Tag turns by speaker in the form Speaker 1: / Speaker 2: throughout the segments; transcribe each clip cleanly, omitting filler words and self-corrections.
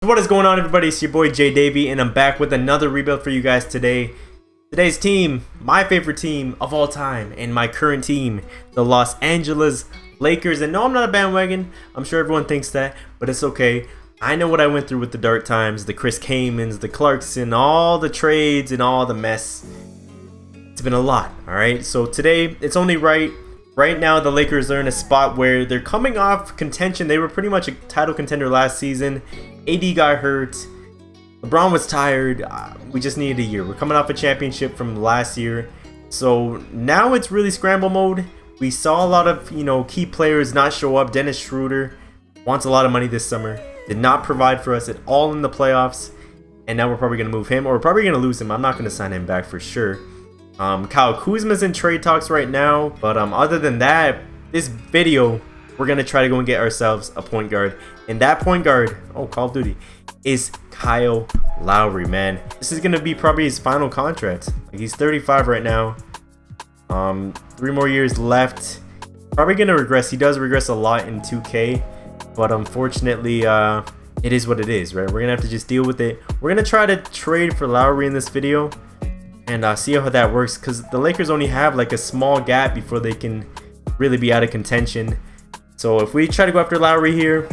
Speaker 1: What is going on, everybody? It's your boy JDavy, and I'm back with another rebuild for you guys today. Today's team, my favorite team of all time, and my current team, the Los Angeles Lakers. And no, I'm not a bandwagon. I'm sure everyone thinks that, but it's okay. I know what I went through with the dark times, the Chris Kamens, the Clarkson, all the trades, and all the mess. It's been a lot, alright? So today, it's only right. Right now, the Lakers are in a spot where they're coming off contention. They were pretty much a title contender last season. AD got hurt. LeBron was tired. We just needed a year. We're coming off a championship from last year. So now it's really scramble mode. We saw a lot of, key players not show up. Dennis Schroeder wants a lot of money this summer. Did not provide for us at all in the playoffs. And now we're probably going to move him, or we're probably going to lose him. I'm not going to sign him back for sure. Kyle Kuzma's in trade talks right now. But other than that, this video, we're going to try to go and get ourselves a point guard. And that point guard, Call of Duty, is Kyle Lowry, man. This is going to be probably his final contract. He's 35 right now. 3 more years left. Probably going to regress. He does regress a lot in 2K. But unfortunately, it is what it is, right? We're going to have to just deal with it. We're going to try to trade for Lowry in this video. And see how that works. Because the Lakers only have like a small gap before they can really be out of contention. So if we try to go after Lowry here,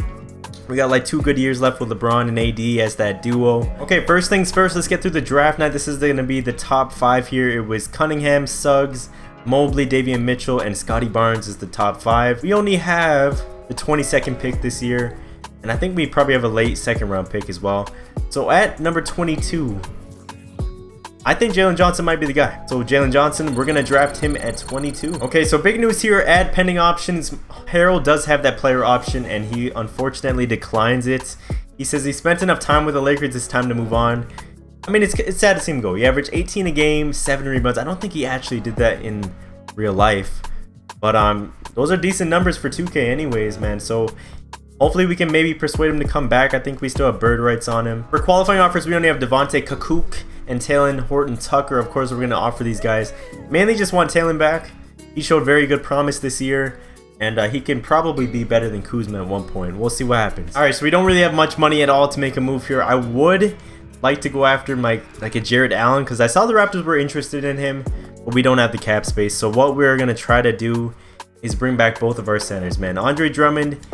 Speaker 1: we got like 2 good years left with LeBron and AD as that duo. Okay, first things first, let's get through the draft night. This is going to be the top 5 here. It was Cunningham, Suggs, Mobley, Davion Mitchell, and Scotty Barnes is the top 5. We only have the 22nd pick this year, and I think we probably have a late 2nd round pick as well. So at number 22, I think Jalen Johnson might be the guy. So Jalen Johnson, we're going to draft him at 22. Okay, so big news here, add pending options. Harold does have that player option, and he unfortunately declines it. He says he spent enough time with the Lakers, it's time to move on. I mean, it's sad to see him go. He averaged 18 a game, 7 rebounds. I don't think he actually did that in real life. But those are decent numbers for 2K anyways, man. So hopefully we can maybe persuade him to come back. I think we still have bird rights on him. For qualifying offers, we only have Devontae Kakuk and Talon Horton-Tucker. Of course, we're going to offer these guys. Mainly just want Talon back. He showed very good promise this year, and he can probably be better than Kuzma at one point. We'll see what happens. All right, so we don't really have much money at all to make a move here. I would like to go after like a Jared Allen, because I saw the Raptors were interested in him, but we don't have the cap space. So what we're going to try to do is bring back both of our centers, man. Andre Drummond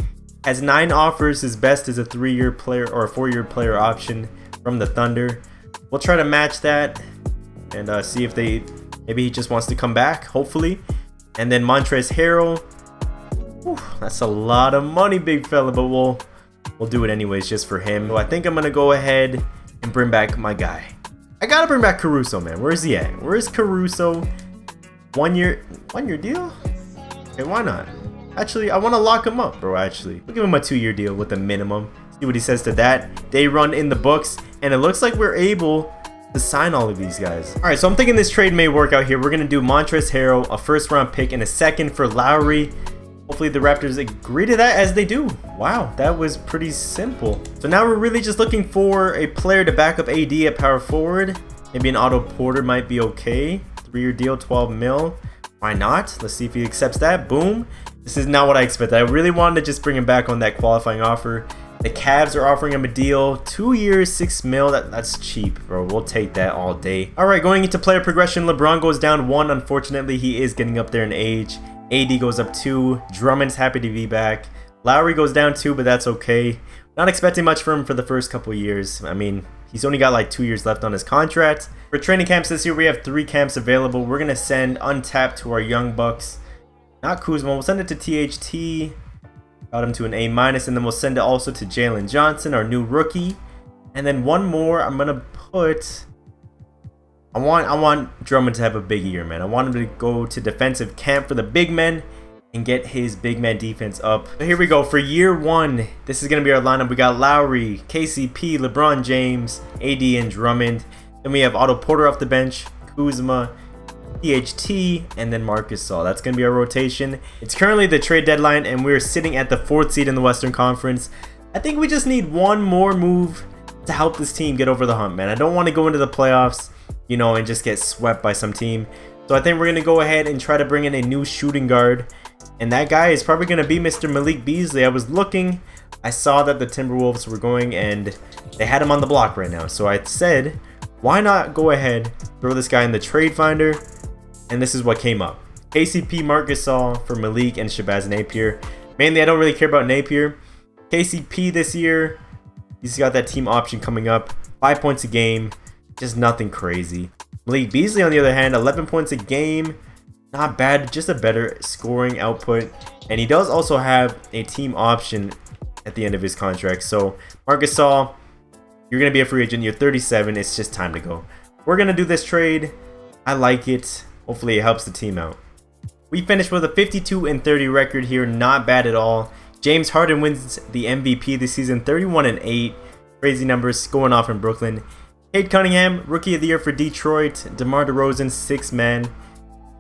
Speaker 1: has 9 offers. His best is a 3-year player or a 4-year player option from the Thunder. We'll try to match that and see if maybe he just wants to come back, hopefully. And then Montrezl Harrell. Whew, that's a lot of money, big fella, but we'll do it anyways just for him. So I think I'm going to go ahead and bring back my guy. I got to bring back Caruso, man. Where's he at? Where's Caruso? 1 year deal? Okay, why not? Actually, I want to lock him up, bro, actually. We'll give him a 2-year deal with a minimum. See what he says to that. Day run in the books, and it looks like we're able to sign all of these guys. All right, so I'm thinking this trade may work out here. We're going to do Montrezl Harrell, a 1st round pick, and a 2nd for Lowry. Hopefully the Raptors agree to that, as they do. Wow, that was pretty simple. So now we're really just looking for a player to back up AD at power forward. Maybe an Otto Porter might be okay. 3-year deal, 12 mil. Why not? Let's see if he accepts that. Boom. This is not what I expected. I really wanted to just bring him back on that qualifying offer. The Cavs are offering him a deal. 2 years, 6 mil. That's cheap, bro. We'll take that all day. All right, going into player progression, LeBron goes down 1. Unfortunately, he is getting up there in age. AD goes up 2. Drummond's happy to be back. Lowry goes down 2, but that's okay. Not expecting much from him for the first couple years. I mean, he's only got like 2 years left on his contract. For training camps this year, we have 3 camps available. We're going to send untapped to our young bucks. Not Kuzma. We'll send it to THT. Got him to an A-, and then we'll send it also to Jalen Johnson, our new rookie. And then one more I'm gonna put. I want Drummond to have a big year, man. I want him to go to defensive camp for the big men and get his big man defense up. So here we go for year 1. This is gonna be our lineup. We got Lowry, KCP, LeBron James, AD, and Drummond. Then we have Otto Porter off the bench, Kuzma, THT, and then Marcus Saul. That's going to be our rotation. It's currently the trade deadline, and we're sitting at the 4th seed in the Western Conference. I think we just need one more move to help this team get over the hump, man. I don't want to go into the playoffs, and just get swept by some team. So I think we're going to go ahead and try to bring in a new shooting guard. And that guy is probably going to be Mr. Malik Beasley. I was looking. I saw that the Timberwolves were going and they had him on the block right now. So I said, why not go ahead, throw this guy in the trade finder? And this is what came up. KCP, Marc Gasol for Malik and Shabazz Napier. Mainly, I don't really care about Napier. KCP this year, he's got that team option coming up. 5 points a game, just nothing crazy. Malik Beasley, on the other hand, 11 points a game. Not bad, just a better scoring output. And he does also have a team option at the end of his contract. So, Marc Gasol, you're going to be a free agent. You're 37. It's just time to go. We're going to do this trade. I like it. Hopefully, it helps the team out. We finished with a 52-30 record here. Not bad at all. James Harden wins the MVP this season. 31-8. Crazy numbers going off in Brooklyn. Cade Cunningham, Rookie of the Year for Detroit. DeMar DeRozan, 6th man.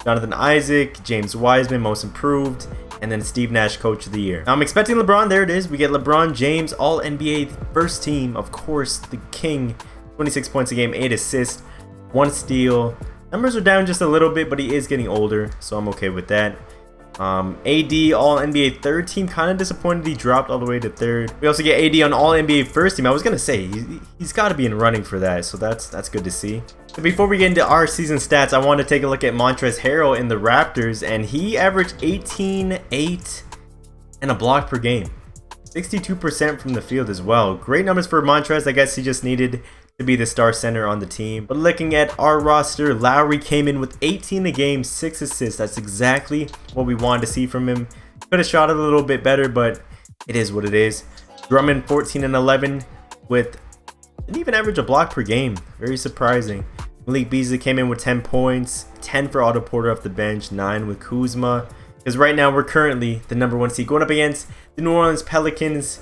Speaker 1: Jonathan Isaac, James Wiseman, Most Improved. And then Steve Nash, Coach of the Year. Now I'm expecting LeBron. There it is. We get LeBron James, All-NBA first team. Of course, the king. 26 points a game, 8 assists, 1 steal. Numbers are down just a little bit, but he is getting older, so I'm okay with that. AD, All-NBA third team. Kind of disappointed he dropped all the way to third. We also get AD on All-NBA first team. I was going to say, he's got to be in running for that, so that's good to see. So before we get into our season stats, I want to take a look at Montrezl Harrell in the Raptors, and he averaged 18, 8, and a block per game. 62% from the field as well. Great numbers for Montrezl. I guess he just needed to be the star center on the team. But looking at our roster, Lowry came in with 18 a game, 6 assists. That's exactly what we wanted to see from him. Could have shot it a little bit better, but it is what it is. Drummond 14 and 11 with didn't even average a block per game. Very surprising. Malik Beasley came in with 10 points, 10 for Otto Porter off the bench, 9 with Kuzma. Because right now we're currently the #1 seed going up against the New Orleans Pelicans.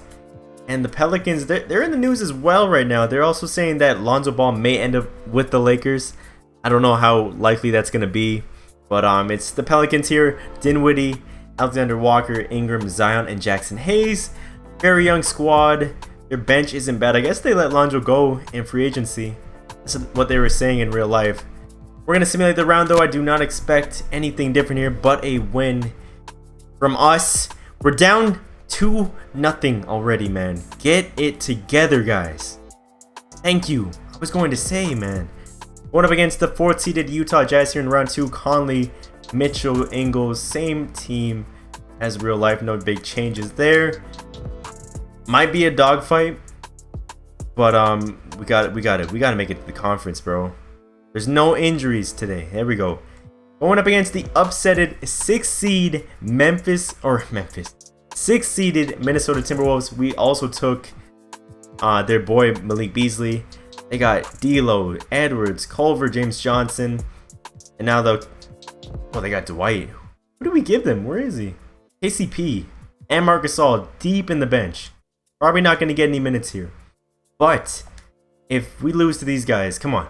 Speaker 1: And the Pelicans, they're in the news as well right now. They're also saying that Lonzo Ball may end up with the Lakers. I don't know how likely that's going to be. But it's the Pelicans here. Dinwiddie, Alexander Walker, Ingram, Zion, and Jackson Hayes. Very young squad. Their bench isn't bad. I guess they let Lonzo go in free agency. That's what they were saying in real life. We're going to simulate the round, though. I do not expect anything different here but a win from us. We're down 2-0 already, man. Get it together, guys. Thank you. I was going to say, man. Going up against the 4th seeded Utah Jazz here in round 2. Conley, Mitchell, Ingles, same team as real life. No big changes there. Might be a dogfight, but we got to make it to the conference, bro. There's no injuries today. There we go. Going up against the upsetted 6th seed Memphis. 6th seeded Minnesota Timberwolves. We also took their boy Malik Beasley. They got D'Lo, Edwards, Culver, James Johnson, and now they got Dwight. What do we give them? Where is he? KCP and Marc Gasol deep in the bench. Probably not going to get any minutes here. But if we lose to these guys, come on.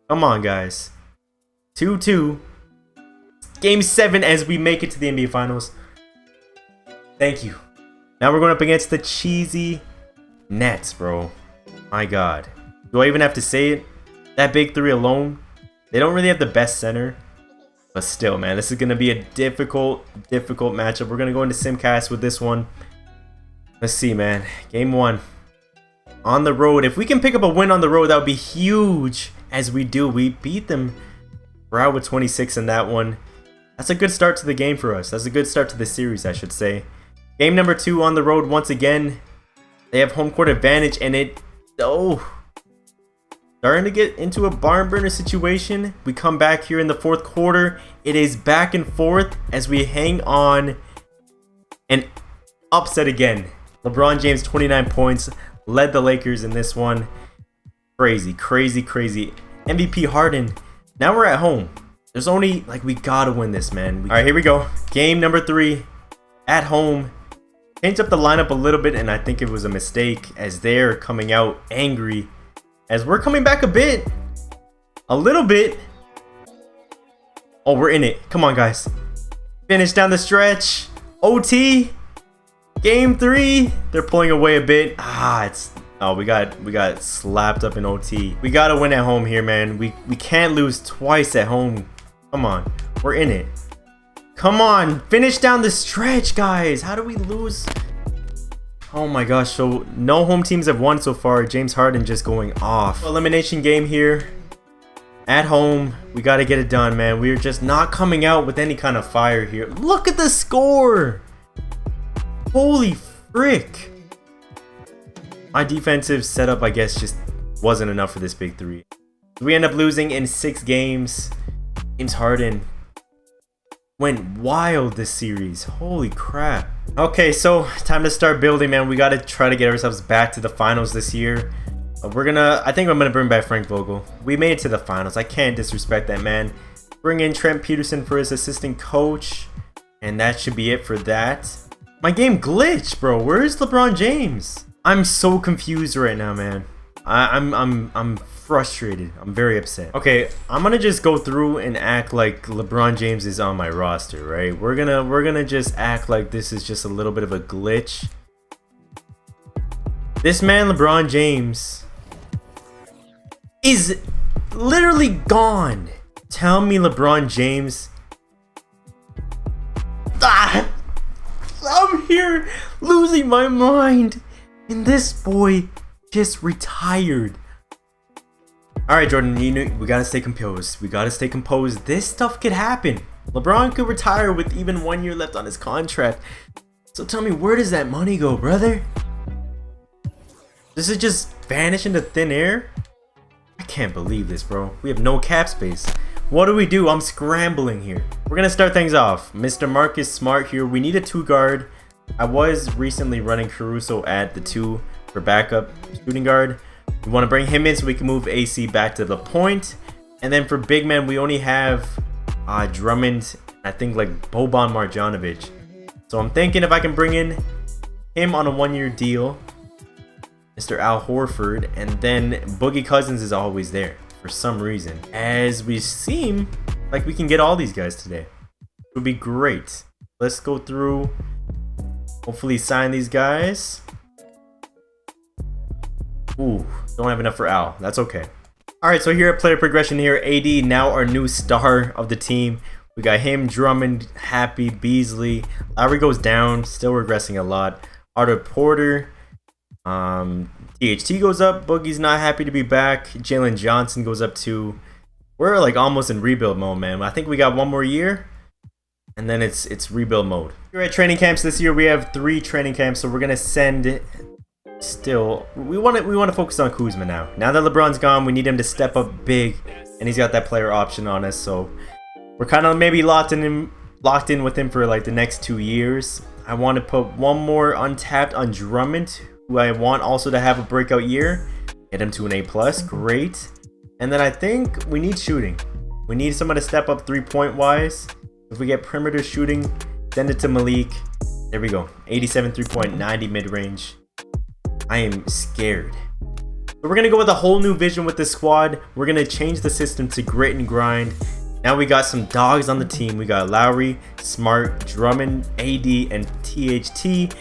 Speaker 1: Come on, guys. 2-2. Game 7 as we make it to the NBA Finals. Thank you. Now we're going up against the cheesy Nets, bro. My God. Do I even have to say it? That big three alone. They don't really have the best center. But still, man, this is going to be a difficult matchup. We're going to go into Simcast with this one. Let's see, man. Game 1. On the road. If we can pick up a win on the road, that would be huge. As we do. We beat them. We're out with 26 in that one. That's a good start to the game for us. That's a good start to the series, I should say. Game number 2 on the road once again. They have home court advantage, and starting to get into a barn burner situation. We come back here in the 4th quarter. It is back and forth as we hang on and upset again. LeBron James, 29 points, led the Lakers in this one. Crazy. MVP Harden. Now we're at home. There's only, we gotta win this, man. All right, here we go. Game number 3 at home. Changed up the lineup a little bit, and I think it was a mistake as they're coming out angry. As we're coming back a bit. A little bit. Oh, we're in it. Come on, guys. Finish down the stretch. OT. Game 3. They're pulling away a bit. We got slapped up in OT. We gotta win at home here, man. We can't lose twice at home. Come on. We're in it. Come on. Finish down the stretch, guys. How do we lose? Oh my gosh, so no home teams have won so far. James Harden just going off. Elimination game here. At home, we got to get it done, man. We're just not coming out with any kind of fire here. Look at the score. Holy frick. My defensive setup, I guess, just wasn't enough for this big three. We end up losing in 6 games. James Harden went wild this series. Holy crap. Okay, so time to start building, man. We got to try to get ourselves back to the finals this year. I think I'm gonna bring back Frank Vogel. We made it to the finals. I can't disrespect that, man. Bring in Trent Peterson for his assistant coach, and that should be it for that. My game glitched, bro. Where's LeBron James? I'm so confused right now, man. I'm frustrated. I'm very upset. Okay, I'm gonna just go through and act like LeBron James is on my roster, right? We're gonna just act like this is just a little bit of a glitch. This man, LeBron James, is literally gone. Tell me LeBron James. I'm here losing my mind. And this boy just retired. Alright, Jordan, we gotta stay composed. We gotta stay composed. This stuff could happen. LeBron could retire with even 1 year left on his contract. So tell me, where does that money go, brother? Does it just vanish into thin air? I can't believe this, bro. We have no cap space. What do? I'm scrambling here. We're gonna start things off. Mr. Marcus Smart here. We need a 2 guard. I was recently running Caruso at the 2 for backup shooting guard. We want to bring him in so we can move AC back to the point. And then for big men, we only have Drummond, I think like Boban Marjanovic. So I'm thinking if I can bring in him on a 1-year deal, Mr. Al Horford, and then Boogie Cousins is always there for some reason. As we seem like we can get all these guys today. It would be great. Let's go through, hopefully sign these guys. Ooh, don't have enough for Al. That's okay. Alright, so here at player progression here, AD now our new star of the team. We got him, Drummond, Happy, Beasley. Lowry goes down, still regressing a lot. Otto Porter. THT goes up. Boogie's not happy to be back. Jalen Johnson goes up too. We're like almost in rebuild mode, man. I think we got 1 more year, and then it's rebuild mode. Here at training camps this year, we have 3 training camps, so we're gonna send. Still, we want to focus on Kuzma now. Now that LeBron's gone, we need him to step up big, and he's got that player option on us. So we're kind of maybe locked in with him for like the next 2 years. I want to put 1 more untapped on Drummond, who I want also to have a breakout year. Get him to an A+, great. And then I think we need shooting. We need someone to step up 3-point wise. If we get perimeter shooting, send it to Malik. There we go, 87 3-point, 90 mid-range. I am scared. But we're gonna go with a whole new vision with this squad. We're gonna change the system to grit and grind. Now we got some dogs on the team. We got Lowry, Smart, Drummond, AD, and THT.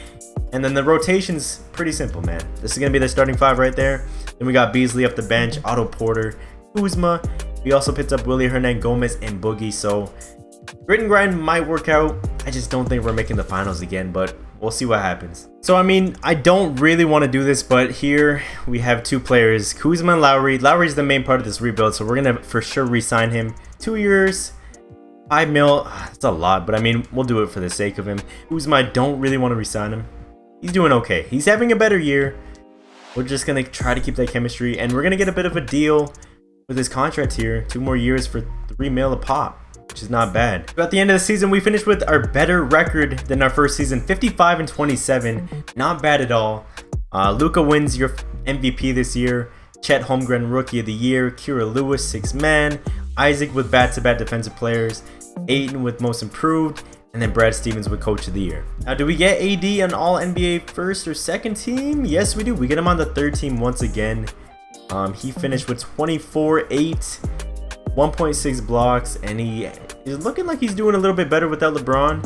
Speaker 1: And then the rotation's pretty simple, man. This is going to be the starting 5 right there. Then we got Beasley off the bench, Otto Porter, Kuzma. We also picked up Willie Hernangomez and Boogie. So grit and grind might work out. I just don't think we're making the finals again, but we'll see what happens. So, I mean, I don't really want to do this, but here we have 2 players, Kuzma and Lowry. Lowry's the main part of this rebuild, so we're going to for sure re-sign him. 2 years, 5 mil. That's a lot, but I mean, we'll do it for the sake of him. Kuzma, I don't really want to re-sign him. He's doing okay. He's having a better year. We're just going to try to keep that chemistry, and we're going to get a bit of a deal with his contract here. 2 more years for 3 mil a pop, which is not bad. So at the end of the season, we finished with our better record than our first season, 55-27. Not bad at all. Luka wins your MVP this year. Chet Holmgren Rookie of the Year. Kira Lewis 6th man. Isaac with back-to-back defensive players. Ayton with most improved. And then Brad Stevens with Coach of the Year. Now, do we get AD on all NBA first or second team? Yes, we do. We get him on the 3rd team once again. He finished with 24, 8, 1.6 blocks, and he is looking like he's doing a little bit better without LeBron.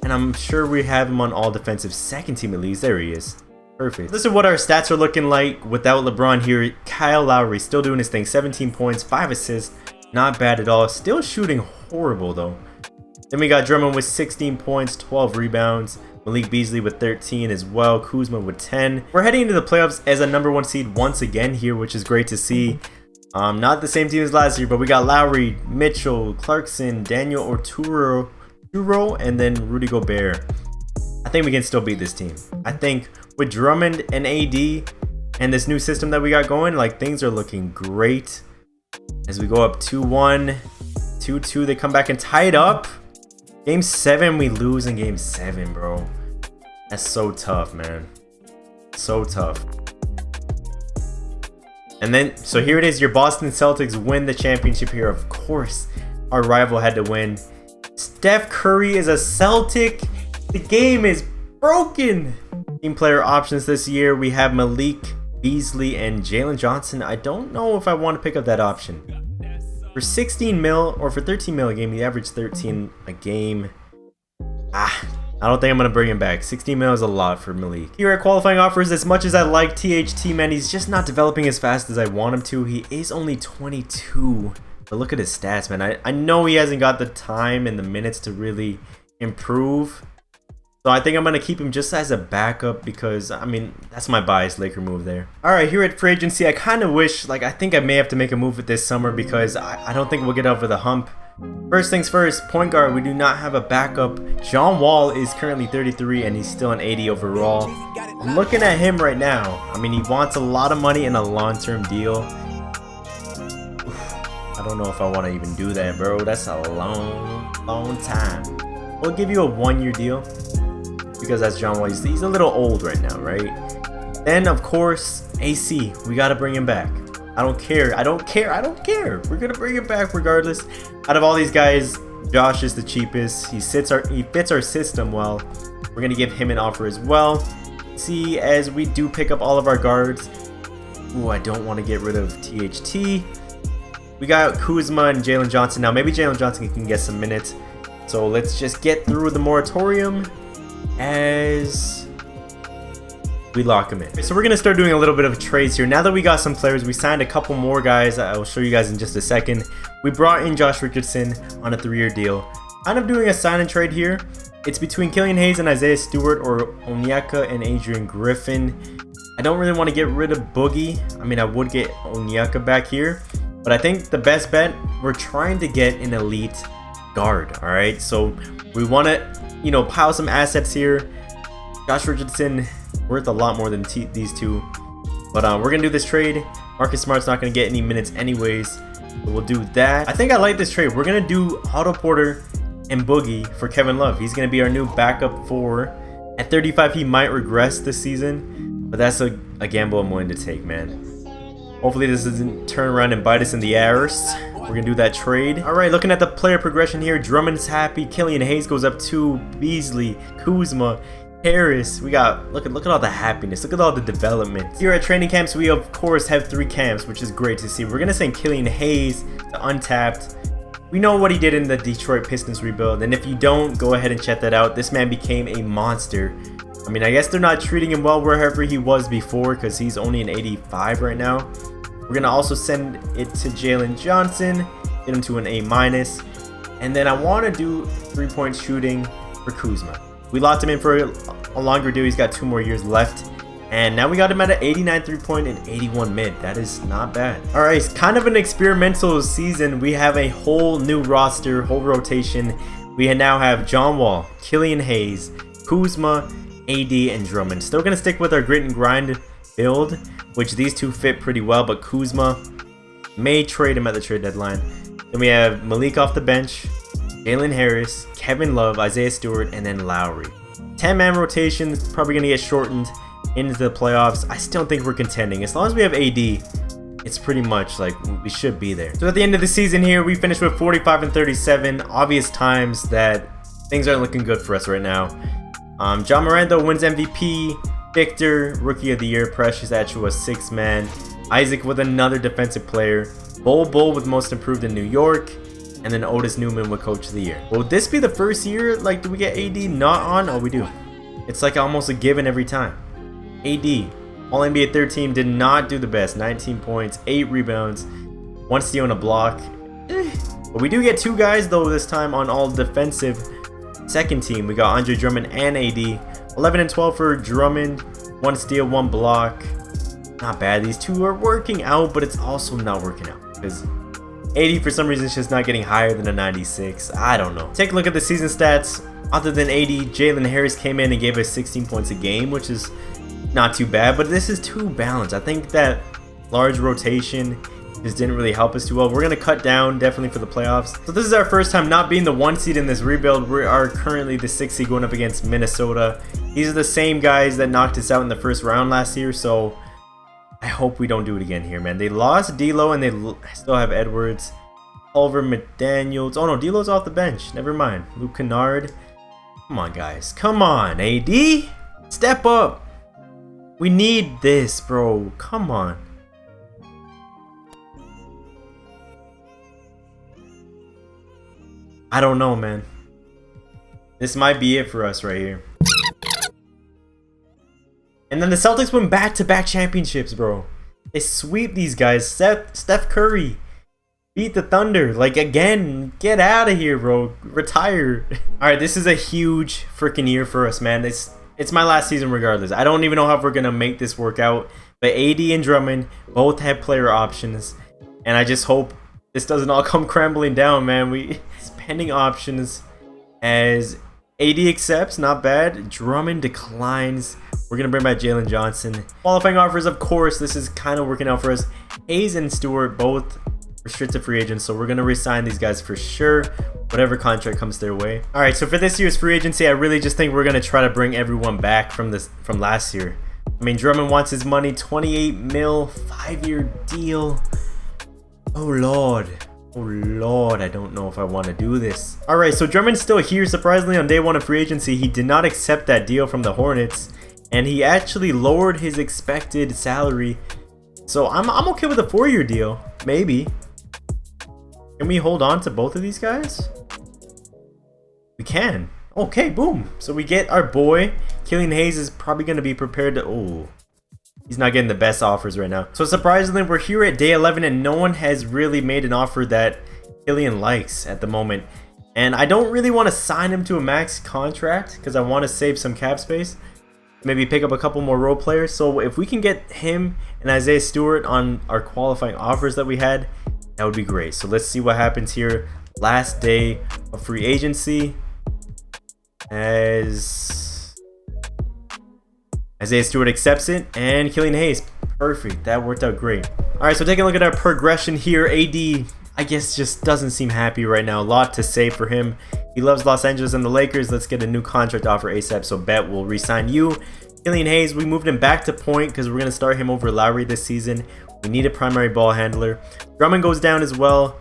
Speaker 1: And I'm sure we have him on all defensive second team at least. There he is. Perfect. This is what our stats are looking like without LeBron here. Kyle Lowry still doing his thing. 17 points, 5 assists. Not bad at all. Still shooting horrible though. Then we got Drummond with 16 points, 12 rebounds. Malik Beasley with 13 as well. Kuzma with 10. We're heading into the playoffs as a #1 seed once again here, which is great to see. Not the same team as last year, but we got Lowry, Mitchell, Clarkson, Daniel Oturu, and then Rudy Gobert. I think we can still beat this team. I think with Drummond and AD and this new system that we got going, like, things are looking great. As we go up 2-1, 2-2, they come back and tie it up. Game 7, we lose in Game 7, bro. That's so tough, man. So tough. And then, so here it is. Your Boston Celtics win the championship here. Of course, our rival had to win. Steph Curry is a Celtic. The game is broken. Team player options this year. We have Malik Beasley and Jalen Johnson. I don't know if I want to pick up that option. For 16 mil or for 13 mil a game, he averaged 13 a game. I don't think I'm going to bring him back. 16 mil is a lot for Malik. Here at qualifying offers, as much as I like THT, man, he's just not developing as fast as I want him to. He is only 22. But look at his stats, man. I know he hasn't got the time and the minutes to really improve. So I think I'm going to keep him just as a backup because, I mean, that's my biased Laker move there. Alright, here at free agency, I kind of wish, like, I think I may have to make a move with this summer because I don't think we'll get over the hump. First things first, point guard, we do not have a backup. John Wall is currently 33 and he's still an 80 overall. I'm looking at him right now. I mean, he wants a lot of money in a long-term deal. I don't know if I want to even do that, bro. That's a long time. We'll give you a 1-year deal. Because that's John Wall. He's a little old right now, right? Then, of course, AC. We got to bring him back. I don't care. We're going to bring him back regardless. Out of all these guys, Josh is the cheapest. He fits our system well. We're going to give him an offer as well. See, as we do pick up all of our guards. Ooh, I don't want to get rid of THT. We got Kuzma and Jalen Johnson. Now, maybe Jalen Johnson can get some minutes. So let's just get through the moratorium as we lock him in. So we're gonna start doing a little bit of trades here. Now that we got some players, we signed a couple more guys. I will show you guys in just a second. We brought in Josh Richardson on a 3-year deal. Kind of doing a sign and trade here. It's between Killian Hayes and Isaiah Stewart or Onyeka and Adrian Griffin. I don't really want to get rid of Boogie. I mean, I would get Onyeka back here, but I think the best bet, we're trying to get an elite guard. All right, so we want to, you know, pile some assets here. Josh Richardson worth a lot more than these two, but we're gonna do this trade. Marcus Smart's not gonna get any minutes anyways, so we'll do that. I think I like this trade. We're gonna do Otto Porter and Boogie for Kevin Love. He's gonna be our new backup 4. At 35, he might regress this season, but that's a gamble I'm willing to take, man. Hopefully this doesn't turn around and bite us in the arse. We're gonna do that trade. All right, looking at the player progression here, Drummond's happy. Killian Hayes goes up 2. Beasley, Kuzma, Harris. We got, look at all the happiness. Look at all the development. Here at training camps, we of course have 3 camps, which is great to see. We're gonna send Killian Hayes to Untapped. We know what he did in the Detroit Pistons rebuild, and if you don't, go ahead and check that out. This man became a monster. I mean, I guess they're not treating him well wherever he was before because he's only an 85 right now. We're going to also send it to Jalen Johnson, get him to an A-. And then I want to do 3-point shooting for Kuzma. We locked him in for a longer deal. He's got 2 more years left. And now we got him at an 89 3-point and 81 mid. That is not bad. All right, it's kind of an experimental season. We have a whole new roster, whole rotation. We now have John Wall, Killian Hayes, Kuzma, AD, and Drummond. Still going to stick with our grit and grind build, which these two fit pretty well, but Kuzma may trade him at the trade deadline. Then we have Malik off the bench, Jalen Harris, Kevin Love, Isaiah Stewart, and then Lowry. 10-man rotation, probably going to get shortened into the playoffs. I still think we're contending. As long as we have AD, it's pretty much like we should be there. So at the end of the season here, we finished with 45 and 37. Obvious times that things aren't looking good for us right now. John Morant though wins MVP. Victor, Rookie of the Year. Precious Achiuwa, 6-man. Isaac with another defensive player. Bol with Most Improved in New York. And then Otis Newman with Coach of the Year. Will this be the first year, like, do we get AD not on? Oh, we do. It's like almost a given every time. AD, All-NBA third team, did not do the best. 19 points, 8 rebounds, 1 steal and a block. But we do get 2 guys, though, this time on all defensive. second team, we got Andre Drummond and AD. 11 and 12 for Drummond. 1 steal, 1 block. Not bad. These two are working out, but it's also not working out because AD for some reason is just not getting higher than a 96. I don't know. Take a look at the season stats. Other than AD, Jalen Harris came in and gave us 16 points a game, which is not too bad, but this is too balanced. I think that large rotation just didn't really help us too well. We're going to cut down definitely for the playoffs. So this is our first time not being the 1 seed in this rebuild. We are currently the 6 seed going up against Minnesota. These are the same guys that knocked us out in the first round last year, so I hope we don't do it again here, man. They lost D'Lo and they still have Edwards, Culver, McDaniels. Oh no, D'Lo's off the bench. Never mind. Luke Kennard. Come on, guys. Come on, AD. Step up. We need this, bro. Come on. I don't know, man. This might be it for us right here. And then the Celtics win back-to-back championships, bro. They sweep these guys. Steph Curry beat the Thunder. Like, again, get out of here, bro. Retire. All right, this is a huge freaking year for us, man. It's my last season regardless. I don't even know how we're going to make this work out. But AD and Drummond both have player options. And I just hope this doesn't all come crumbling down, man. Pending options as AD accepts, not bad. Drummond declines. We're going to bring back Jalen Johnson. Qualifying offers, of course, this is kind of working out for us. Hayes and Stewart, both restricted free agents, so we're going to re-sign these guys for sure, whatever contract comes their way. All right, so for this year's free agency, I really just think we're going to try to bring everyone back from last year. I mean, Drummond wants his money, 28 mil, 5-year deal. Oh, Lord. Oh Lord, I don't know if I want to do this. Alright, so Drummond's still here. Surprisingly, on day 1 of free agency, he did not accept that deal from the Hornets. And he actually lowered his expected salary. So I'm okay with a 4-year deal. Maybe. Can we hold on to both of these guys? We can. Okay, boom. So we get our boy. Killian Hayes is probably going to be prepared to... Oh. He's not getting the best offers right now. So surprisingly, we're here at day 11 and no one has really made an offer that Killian likes at the moment. And I don't really want to sign him to a max contract because I want to save some cap space. Maybe pick up a couple more role players. So if we can get him and Isaiah Stewart on our qualifying offers that we had, that would be great. So let's see what happens here. Last day of free agency. As Isaiah Stewart accepts it, and Killian Hayes. Perfect. That worked out great. Alright, so taking a look at our progression here. AD, I guess, just doesn't seem happy right now. A lot to say for him. He loves Los Angeles and the Lakers. Let's get a new contract offer ASAP, so bet we'll re-sign you. Killian Hayes, we moved him back to point because we're going to start him over Lowry this season. We need a primary ball handler. Drummond goes down as well.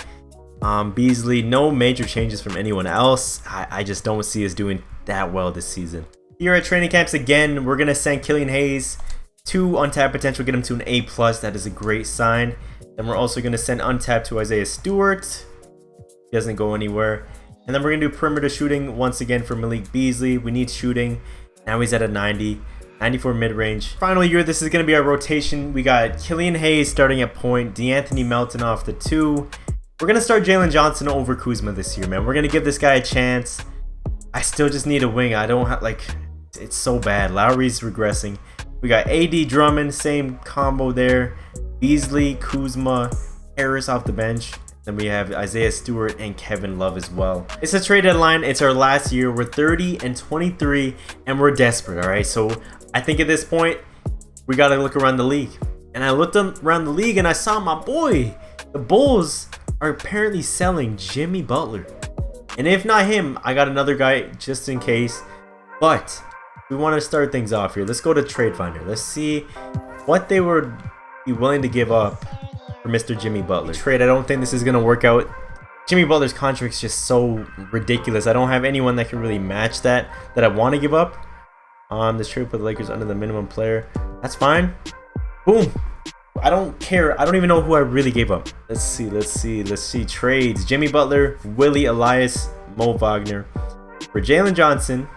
Speaker 1: Beasley, no major changes from anyone else. I just don't see us doing that well this season. Here at training camps again, we're going to send Killian Hayes to untapped potential, get him to an A+. That is a great sign. Then we're also going to send untapped to Isaiah Stewart. He doesn't go anywhere. And then we're going to do perimeter shooting once again for Malik Beasley. We need shooting. Now he's at a 90. 94 mid-range. Final year, this is going to be our rotation. We got Killian Hayes starting at point. DeAnthony Melton off the 2. We're going to start Jalen Johnson over Kuzma this year, man. We're going to give this guy a chance. I still just need a wing. I don't have, like... It's so bad. Lowry's regressing. We got AD Drummond, same combo there. Beasley, Kuzma, Harris off the bench. Then we have Isaiah Stewart and Kevin Love as well. It's a trade deadline. It's our last year. We're 30 and 23 and we're desperate, all right? So I think at this point, we got to look around the league. And I looked around the league and I saw my boy. The Bulls are apparently selling Jimmy Butler. And if not him, I got another guy just in case. But... we want to start things off here. Let's go to Trade Finder. Let's see what they would be willing to give up for Mr. Jimmy Butler. Trade, I don't think this is going to work out. Jimmy Butler's contract is just so ridiculous. I don't have anyone that can really match that I want to give up. This trade put the Lakers under the minimum player. That's fine. Boom. I don't care. I don't even know who I really gave up. Let's see trades. Jimmy Butler, Willie Elias, Mo Wagner. For Jalen Johnson,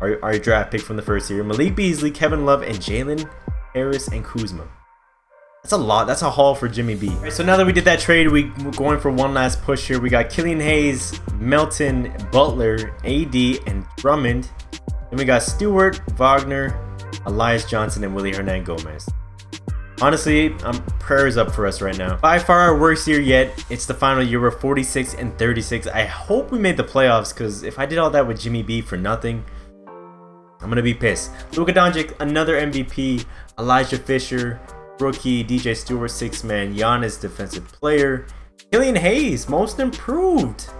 Speaker 1: our draft pick from the first year, Malik Beasley, Kevin Love, and Jalen Harris and Kuzma. That's a lot. That's a haul for Jimmy B. All right, so now that we did that trade, we're going for one last push here. We got Killian Hayes, Melton, Butler, AD, and Drummond. Then we got Stewart, Wagner, Elias Johnson, and Willie Hernan Gomez. Honestly, prayers up for us right now. By far our worst year yet. It's the final year. We're 46 and 36. I hope we made the playoffs, because if I did all that with Jimmy B for nothing, I'm gonna be pissed. Luka Doncic, another MVP. Elijah Fisher, rookie. DJ Stewart, 6-man. Giannis, defensive player. Killian Hayes, most improved.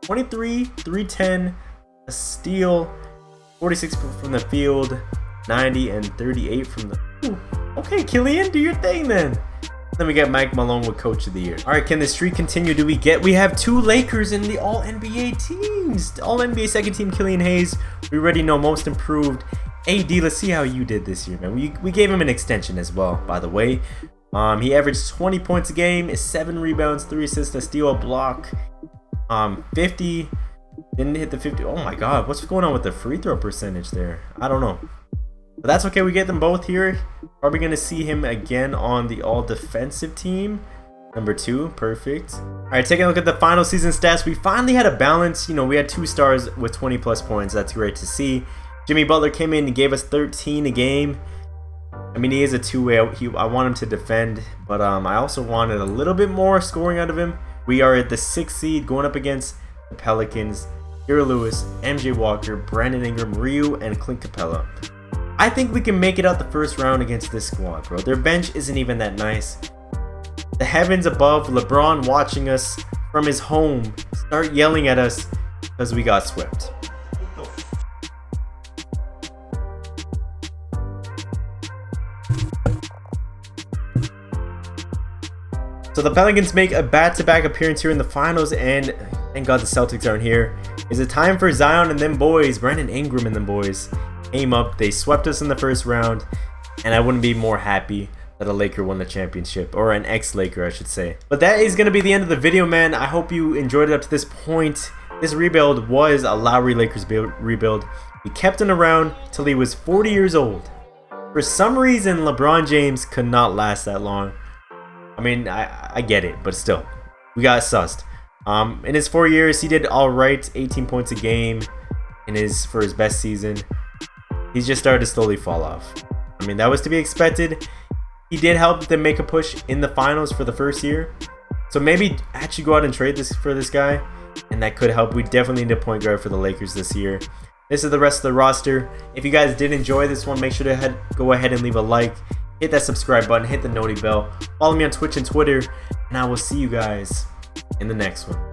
Speaker 1: 23, 310, a steal, 46 from the field, 90 and 38 from the... Ooh. Okay, Killian, do your thing then. Then we get Mike Malone with Coach of the Year. All right, can the streak continue? We have 2 Lakers in the All-NBA teams. All-NBA second team, Killian Hayes. We already know most improved. AD, let's see how you did this year, man. We gave him an extension as well, by the way. He averaged 20 points a game, 7 rebounds, 3 assists, a steal, a block. 50. Didn't hit the 50. Oh my God, what's going on with the free throw percentage there? I don't know. But that's okay, we get them both here. Probably going to see him again on the all-defensive team. Number 2, perfect. All right, taking a look at the final season stats. We finally had a balance. You know, we had 2 stars with 20-plus points. That's great to see. Jimmy Butler came in and gave us 13 a game. I mean, he is a two-way. I want him to defend, but I also wanted a little bit more scoring out of him. We are at the 6th seed going up against the Pelicans. Kira Lewis, MJ Walker, Brandon Ingram, Ryu, and Clint Capella. I think we can make it out the first round against this squad, bro. Their bench isn't even that nice. The heavens above, LeBron watching us from his home start yelling at us because we got swept. So the Pelicans make a back-to-back appearance here in the finals, and thank God the Celtics aren't here. Is it time for Zion and them boys, Brandon Ingram and them boys, came up. They swept us in the first round, and I wouldn't be more happy that a Laker won the championship, or an ex-Laker I should say. But that is going to be the end of the video, man. I hope you enjoyed it up to this point. This rebuild was a Lowry Lakers rebuild. We kept him around till he was 40 years old. For some reason, LeBron James could not last that long. I mean, I get it, but still, we got sussed. In his 4 years, he did all right, 18 points a game for his best season. He's just started to slowly fall off. I mean, that was to be expected. He did help them make a push in the finals for the first year. So maybe actually go out and trade for this guy, and that could help. We definitely need a point guard for the Lakers this year. This is the rest of the roster. If you guys did enjoy this one, make sure to go ahead and leave a like. Hit that subscribe button, hit the noti bell, follow me on Twitch and Twitter, and I will see you guys in the next one.